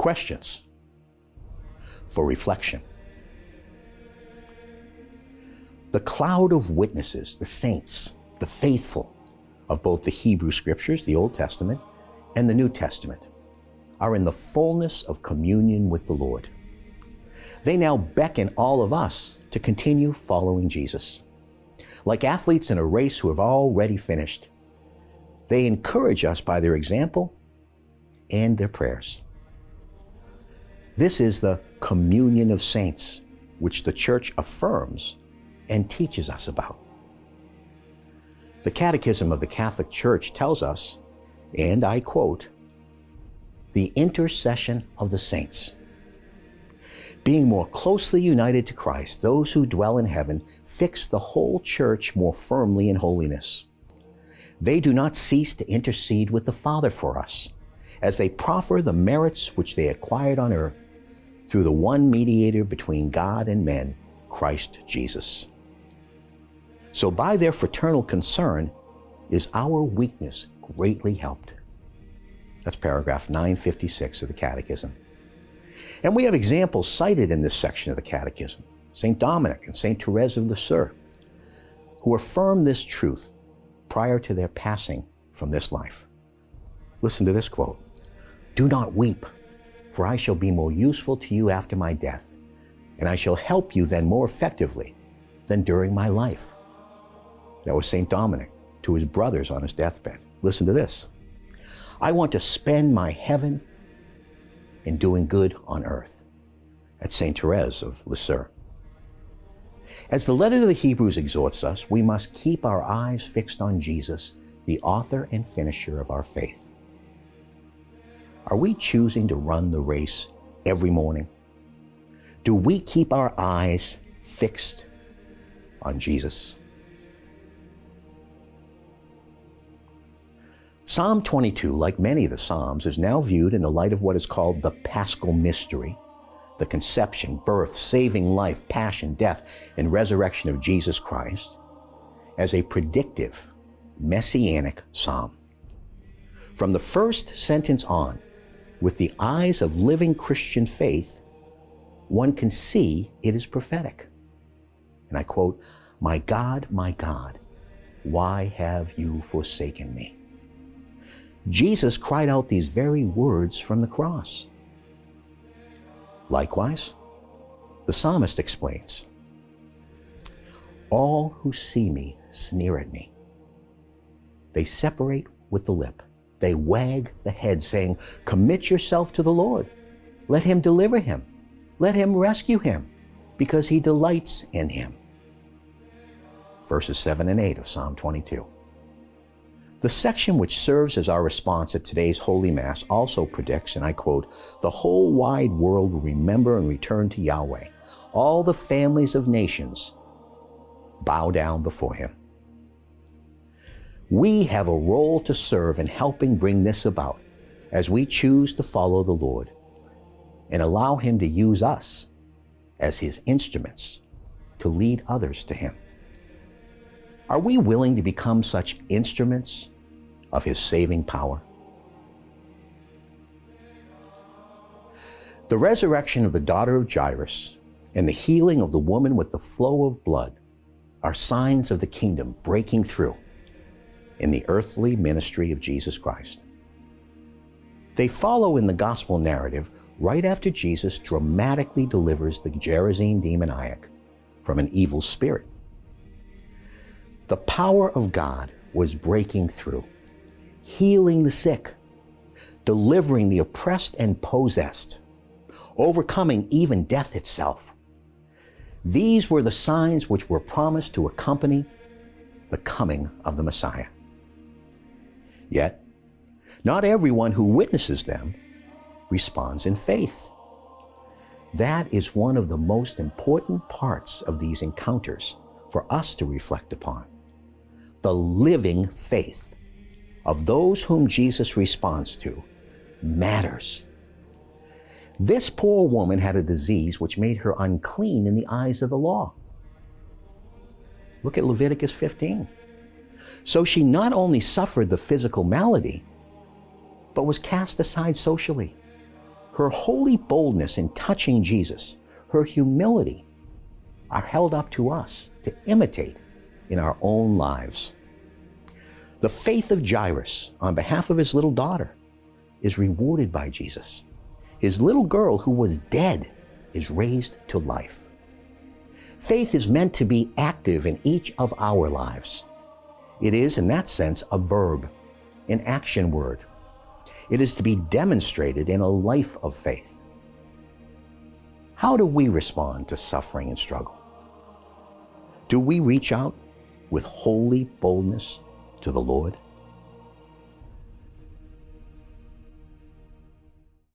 Questions for reflection. The cloud of witnesses, the saints, the faithful of both the Hebrew Scriptures, the Old Testament, and the New Testament, are in the fullness of communion with the Lord. They now beckon all of us to continue following Jesus. Like athletes in a race who have already finished, they encourage us by their example and their prayers. This is the communion of saints, which the Church affirms and teaches us about. The Catechism of the Catholic Church tells us, and I quote, "The intercession of the saints. Being more closely united to Christ, those who dwell in heaven fix the whole Church more firmly in holiness. They do not cease to intercede with the Father for us, as they proffer the merits which they acquired on earth through the one mediator between God and men, Christ Jesus. So by their fraternal concern is our weakness greatly helped." That's paragraph 956 of the Catechism. And we have examples cited in this section of the Catechism, St. Dominic and St. Therese of Lisieux, who affirmed this truth prior to their passing from this life. Listen to this quote, "Do not weep, for I shall be more useful to you after my death, and I shall help you then more effectively than during my life." That was St. Dominic to his brothers on his deathbed. Listen to this, "I want to spend my heaven in doing good on earth." That's St. Therese of Lisieux. As the letter to the Hebrews exhorts us, we must keep our eyes fixed on Jesus, the author and finisher of our faith. Are we choosing to run the race every morning? Do we keep our eyes fixed on Jesus? Psalm 22, like many of the Psalms, is now viewed in the light of what is called the Paschal Mystery, the conception, birth, saving life, passion, death, and resurrection of Jesus Christ, as a predictive, messianic psalm. From the first sentence on, with the eyes of living Christian faith, one can see it is prophetic. And I quote, my God, why have you forsaken me?" Jesus cried out these very words from the cross. Likewise, the psalmist explains, "All who see me sneer at me. They separate with the lip. They wag the head, saying, 'Commit yourself to the Lord. Let him deliver him. Let him rescue him, because he delights in him.'" Verses 7 and 8 of Psalm 22. The section which serves as our response at today's Holy Mass also predicts, and I quote, "The whole wide world will remember and return to Yahweh. All the families of nations bow down before him." We have a role to serve in helping bring this about as we choose to follow the Lord and allow him to use us as his instruments to lead others to him. Are we willing to become such instruments of his saving power? The resurrection of the daughter of Jairus and the healing of the woman with the flow of blood are signs of the kingdom breaking through in the earthly ministry of Jesus Christ. They follow in the gospel narrative right after Jesus dramatically delivers the Gerasene demoniac from an evil spirit. The power of God was breaking through, healing the sick, delivering the oppressed and possessed, overcoming even death itself. These were the signs which were promised to accompany the coming of the Messiah. Yet, not everyone who witnesses them responds in faith. That is one of the most important parts of these encounters for us to reflect upon. The living faith of those whom Jesus responds to matters. This poor woman had a disease which made her unclean in the eyes of the law. Look at Leviticus 15. So she not only suffered the physical malady, but was cast aside socially. Her holy boldness in touching Jesus, her humility, are held up to us to imitate in our own lives. The faith of Jairus on behalf of his little daughter is rewarded by Jesus. His little girl who was dead is raised to life. Faith is meant to be active in each of our lives. It is, in that sense, a verb, an action word. It is to be demonstrated in a life of faith. How do we respond to suffering and struggle? Do we reach out with holy boldness to the Lord?